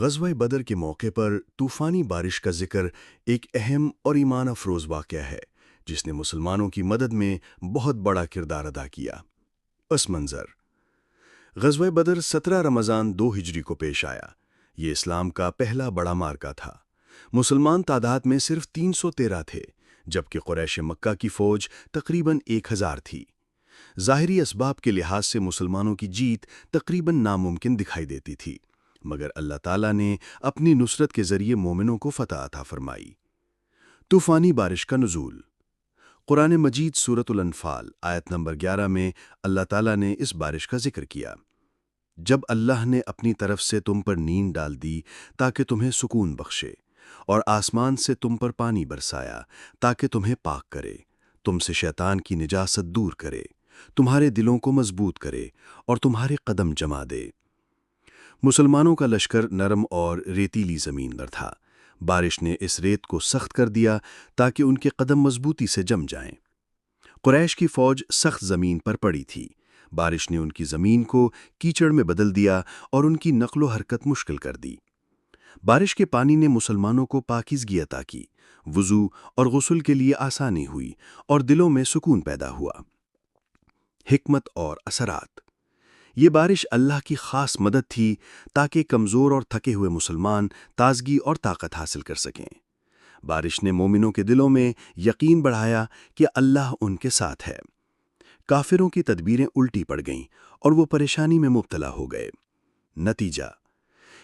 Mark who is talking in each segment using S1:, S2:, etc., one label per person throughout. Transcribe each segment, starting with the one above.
S1: غزوہ بدر کے موقع پر طوفانی بارش کا ذکر ایک اہم اور ایمان افروز واقعہ ہے جس نے مسلمانوں کی مدد میں بہت بڑا کردار ادا کیا۔ پس منظر: غزوہ بدر 17 رمضان 2 ہجری کو پیش آیا۔ یہ اسلام کا پہلا بڑا معرکہ تھا۔ مسلمان تعداد میں صرف 313 تھے، جبکہ قریش مکہ کی فوج تقریباً 1000 تھی۔ ظاہری اسباب کے لحاظ سے مسلمانوں کی جیت تقریباً ناممکن دکھائی دیتی تھی، مگر اللہ تعالیٰ نے اپنی نصرت کے ذریعے مومنوں کو فتح عطا فرمائی۔ طوفانی بارش کا نزول۔ قرآن مجید سورۃ الانفال آیت نمبر 11 میں اللہ تعالیٰ نے اس بارش کا ذکر کیا۔ جب اللہ نے اپنی طرف سے تم پر نیند ڈال دی تاکہ تمہیں سکون بخشے، اور آسمان سے تم پر پانی برسایا تاکہ تمہیں پاک کرے، تم سے شیطان کی نجاست دور کرے، تمہارے دلوں کو مضبوط کرے اور تمہارے قدم جما دے۔ مسلمانوں کا لشکر نرم اور ریتیلی زمین پر تھا۔ بارش نے اس ریت کو سخت کر دیا تاکہ ان کے قدم مضبوطی سے جم جائیں۔ قریش کی فوج سخت زمین پر پڑی تھی۔ بارش نے ان کی زمین کو کیچڑ میں بدل دیا اور ان کی نقل و حرکت مشکل کر دی۔ بارش کے پانی نے مسلمانوں کو پاکیزگی عطا کی، وضو اور غسل کے لیے آسانی ہوئی اور دلوں میں سکون پیدا ہوا۔ حکمت اور اثرات۔ یہ بارش اللہ کی خاص مدد تھی تاکہ کمزور اور تھکے ہوئے مسلمان تازگی اور طاقت حاصل کر سکیں۔ بارش نے مومنوں کے دلوں میں یقین بڑھایا کہ اللہ ان کے ساتھ ہے۔ کافروں کی تدبیریں الٹی پڑ گئیں اور وہ پریشانی میں مبتلا ہو گئے۔ نتیجہ: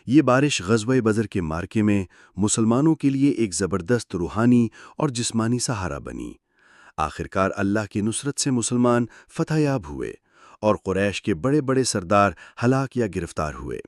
S1: یہ بارش غزوہ بدر کے معرکے میں مسلمانوں کے لیے ایک زبردست روحانی اور جسمانی سہارا بنی۔ آخرکار اللہ کی نصرت سے مسلمان فتح یاب ہوئے اور قریش کے بڑے بڑے سردار ہلاک یا گرفتار ہوئے۔